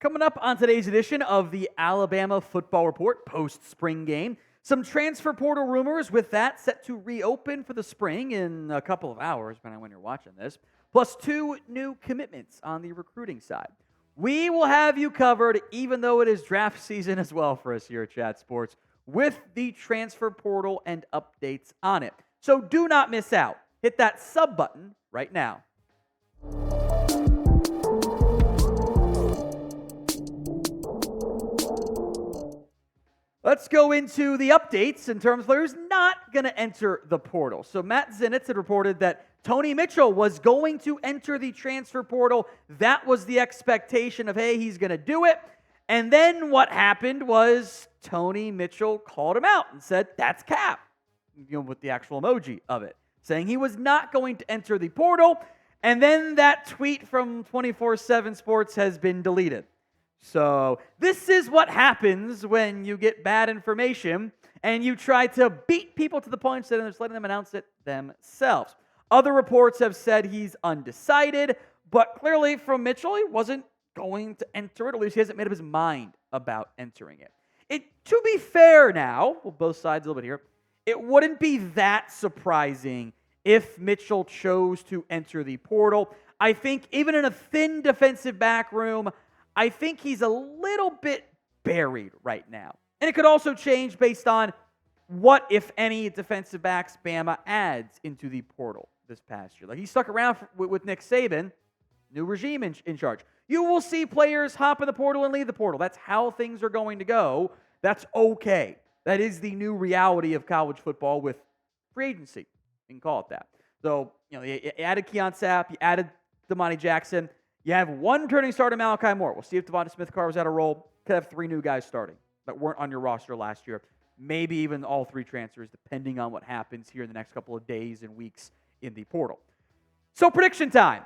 Coming up on today's edition of the Alabama Football Report post-spring game, some transfer portal rumors with that set to reopen for the spring in a couple of hours, depending on when you're watching this, plus 2 new commitments on the recruiting side. We will have you covered, even though it is draft season as well for us here at Chat Sports, with the transfer portal and updates on it. So do not miss out. Hit that sub button right now. Let's go into the updates in terms of players not going to enter the portal. So Matt Zenitz had reported that Tony Mitchell was going to enter the transfer portal. That was the expectation of, hey, he's going to do it. And then what happened was Tony Mitchell called him out and said, that's cap, with the actual emoji of it, saying he was not going to enter the portal. And then that tweet from 24/7 Sports has been deleted. So this is what happens when you get bad information and you try to beat people to the punch instead of just letting them announce it themselves. Other reports have said he's undecided, but clearly from Mitchell, he wasn't going to enter it. At least he hasn't made up his mind about entering it. To be fair now, well, both sides a little bit here, it wouldn't be that surprising if Mitchell chose to enter the portal. I think even in a thin defensive back room, I think he's a little bit buried right now. And it could also change based on what, if any, defensive backs Bama adds into the portal this past year. Like, he stuck around with Nick Saban, new regime in charge. You will see players hop in the portal and leave the portal. That's how things are going to go. That's okay. That is the new reality of college football with free agency. You can call it that. So, you added Keon Sapp, you added Domani Jackson. You have one returning starter, Malachi Moore. We'll see if DeVonta Smith carves out a role. Could have 3 new guys starting that weren't on your roster last year. Maybe even all 3 transfers, depending on what happens here in the next couple of days and weeks in the portal. So prediction time.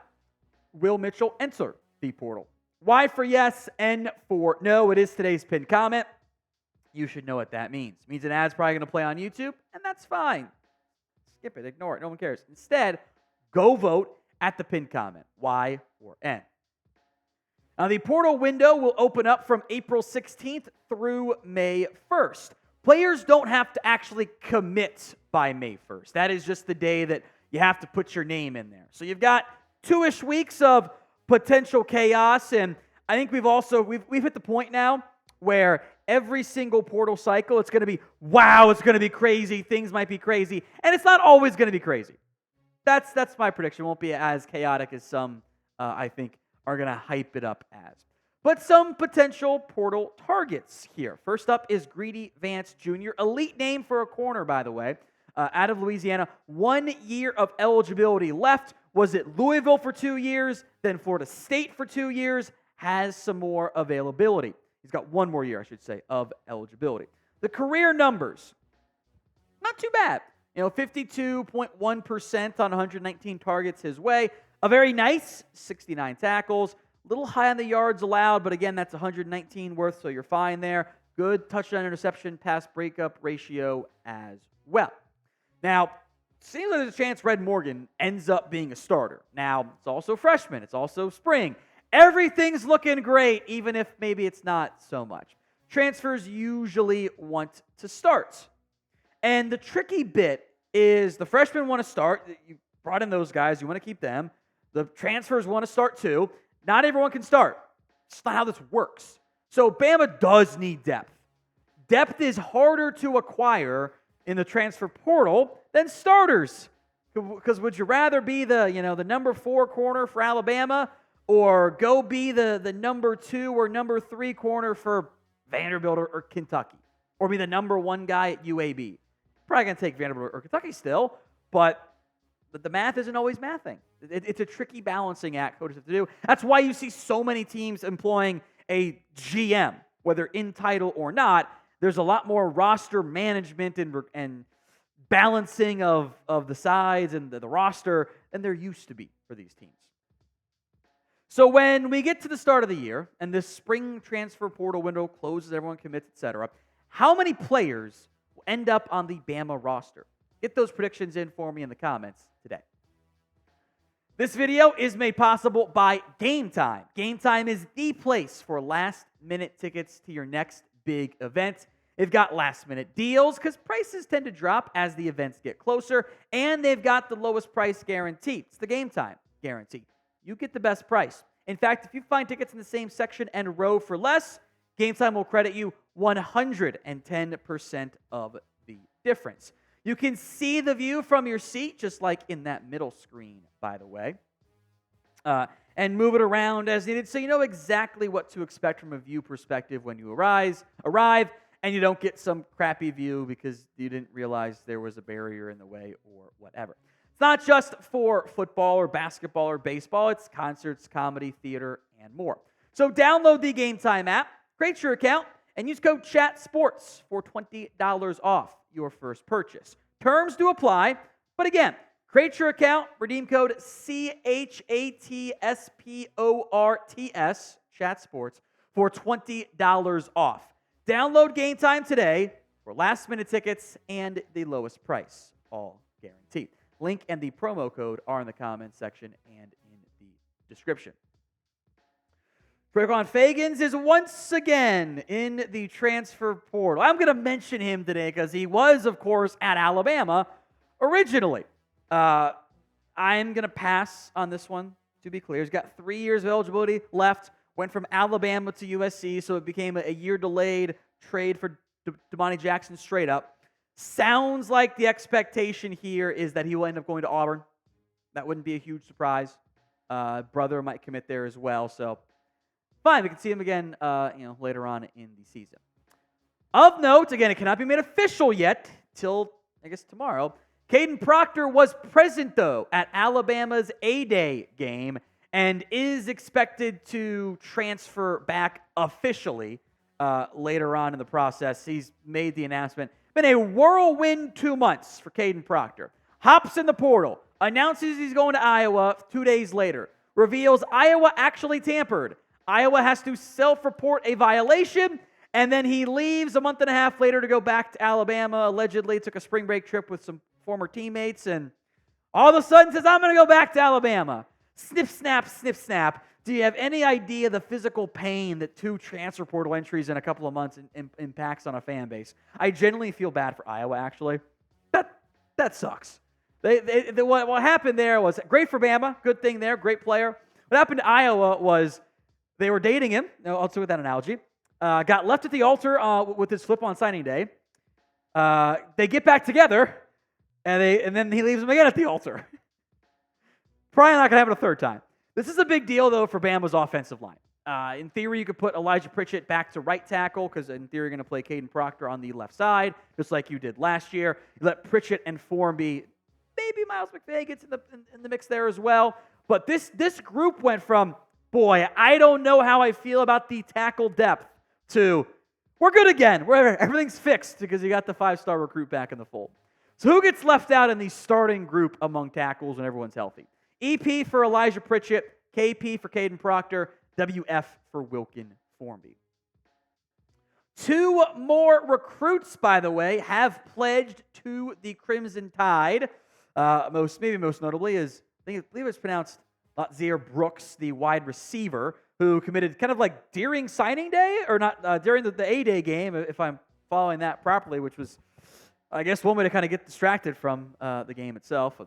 Will Mitchell enter the portal? Y for yes, N for no. It is today's pinned comment. You should know what that means. It means an ad's probably going to play on YouTube, and that's fine. Skip it. Ignore it. No one cares. Instead, go vote at the pinned comment, Y or N. Now, the portal window will open up from April 16th through May 1st. Players don't have to actually commit by May 1st. That is just the day that you have to put your name in there. So you've got 2-ish weeks of potential chaos, and I think we've hit the point now where every single portal cycle, it's going to be, wow, it's going to be crazy, things might be crazy, and it's not always going to be crazy. That's my prediction. It won't be as chaotic as some, I think, are going to hype it up as. But some potential portal targets here. First up is Greedy Vance Jr., elite name for a corner, by the way, out of Louisiana. 1 year of eligibility left. Was it Louisville for 2 years, then Florida State for 2 years, has some more availability. He's got 1 more year, I should say, of eligibility. The career numbers, not too bad. 52.1% on 119 targets his way. A very nice 69 tackles. A little high on the yards allowed, but again, that's 119 worth, so you're fine there. Good touchdown interception pass breakup ratio as well. Now, seems like there's a chance Red Morgan ends up being a starter. Now, it's also freshman. It's also spring. Everything's looking great, even if maybe it's not so much. Transfers usually want to start. And the tricky bit is the freshmen want to start. You brought in those guys. You want to keep them. The transfers want to start too. Not everyone can start. It's not how this works. So Bama does need depth. Depth is harder to acquire in the transfer portal than starters. Because would you rather be the number 4 corner for Alabama or go be the number 2 or number 3 corner for Vanderbilt or Kentucky? Or be the number 1 guy at UAB? Probably going to take Vanderbilt or Kentucky still, but the math isn't always mathing. It's a tricky balancing act coaches have to do. That's why you see so many teams employing a GM, whether in title or not. There's a lot more roster management and balancing of the sides and the roster than there used to be for these teams. So when we get to the start of the year and this spring transfer portal window closes, everyone commits, etc., how many players will end up on the Bama roster? Get those predictions in for me in the comments today. This video is made possible by Game Time. Game Time is the place for last-minute tickets to your next big event. They've got last-minute deals because prices tend to drop as the events get closer, and they've got the lowest price guarantee. It's the Game Time guarantee. You get the best price. In fact, if you find tickets in the same section and row for less, Game Time will credit you 110% of the difference. You can see the view from your seat, just like in that middle screen, by the way, and move it around as needed so you know exactly what to expect from a view perspective when you arrive, and you don't get some crappy view because you didn't realize there was a barrier in the way or whatever. It's not just for football or basketball or baseball. It's concerts, comedy, theater, and more. So download the Game Time app, create your account, and use code CHATSPORTS for $20 off your first purchase. Terms do apply, but again, create your account, redeem code CHATSPORTS, ChatSports, for $20 off. Download Game Time today for last-minute tickets and the lowest price, all guaranteed. Link and the promo code are in the comments section and in the description. Fegans is once again in the transfer portal. I'm going to mention him today because he was, of course, at Alabama originally. I'm going to pass on this one, to be clear. He's got 3 years of eligibility left. Went from Alabama to USC, so it became a year-delayed trade for Domani Jackson straight up. Sounds like the expectation here is that he will end up going to Auburn. That wouldn't be a huge surprise. Brother might commit there as well, so fine. We can see him again later on in the season. Of note, again, it cannot be made official yet till, I guess, tomorrow. Kadyn Proctor was present, though, at Alabama's A-Day game and is expected to transfer back officially later on in the process. He's made the announcement. Been a whirlwind 2 months for Kadyn Proctor. Hops in the portal, announces he's going to Iowa 2 days later, reveals Iowa actually tampered. Iowa has to self-report a violation, and then he leaves a month and a half later to go back to Alabama, allegedly took a spring break trip with some former teammates, and all of a sudden says, I'm going to go back to Alabama. Snip, snap, snip, snap. Do you have any idea the physical pain that 2 transfer portal entries in a couple of months impacts on a fan base? I genuinely feel bad for Iowa, actually. That sucks. What happened there was great for Bama, good thing there, great player. What happened to Iowa was they were dating him, I'll do with that analogy, got left at the altar with his flip on signing day. They get back together, and then he leaves him again at the altar. Probably not going to happen a third time. This is a big deal, though, for Bama's offensive line. In theory, you could put Elijah Pritchett back to right tackle because, in theory, you're going to play Kadyn Proctor on the left side, just like you did last year. You let Pritchett and Formby, maybe Miles McVay gets in the mix there as well. But this group went from, boy, I don't know how I feel about the tackle depth, to we're good again. Everything's fixed because you got the 5-star recruit back in the fold. So who gets left out in the starting group among tackles when everyone's healthy? EP for Elijah Pritchett, KP for Kadyn Proctor, WF for Wilkin Formby. 2 more recruits, by the way, have pledged to the Crimson Tide. Most notably is, I believe it's pronounced Lotzier Brooks, the wide receiver, who committed kind of like during signing day, or not, during the A-Day game, if I'm following that properly, which was, I guess, one way to kind of get distracted from the game itself.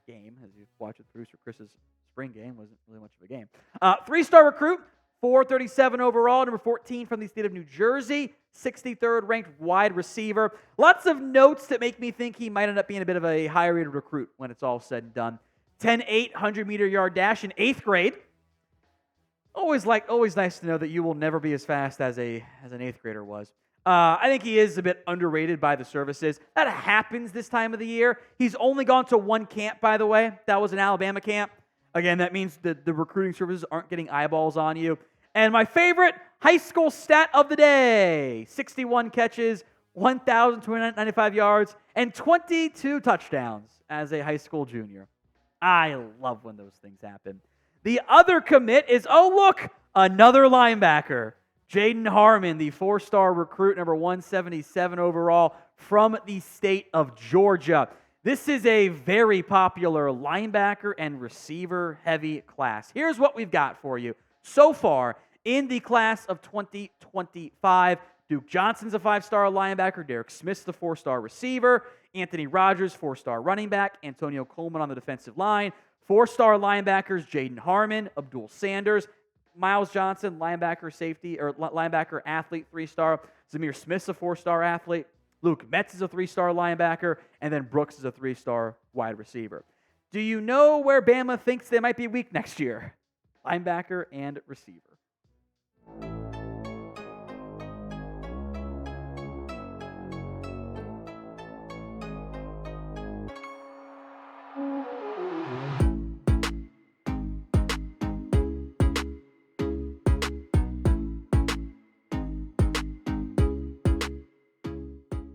Game, as you watch with producer Chris's spring game, wasn't really much of a game. 3-star recruit, 437 overall, number 14 from the state of New Jersey, 63rd ranked wide receiver. Lots of notes that make me think he might end up being a bit of a higher rated recruit when it's all said and done. 10.8 100-meter yard dash in 8th grade. Always nice to know that you will never be as fast as an 8th grader was. I think he is a bit underrated by the services. That happens this time of the year. He's only gone to 1 camp, by the way. That was an Alabama camp. Again, that means that the recruiting services aren't getting eyeballs on you. And my favorite high school stat of the day, 61 catches, 1,295 yards, and 22 touchdowns as a high school junior. I love when those things happen. The other commit is, another linebacker. Jaedon Harmon, the 4-star recruit, number 177 overall from the state of Georgia. This is a very popular linebacker and receiver heavy class. Here's what we've got for you so far in the class of 2025. Duke Johnson's a 5-star linebacker. Derek Smith's the 4-star receiver. Anthony Rogers, 4-star running back. Antonio Coleman on the defensive line. 4-star linebackers, Jaedon Harmon, Abdul Sanders. Miles Johnson, linebacker safety, or linebacker athlete, 3-star. Zamir Smith's a 4-star athlete. Luke Metz is a 3-star linebacker. And then Brooks is a 3-star wide receiver. Do you know where Bama thinks they might be weak next year? Linebacker and receiver.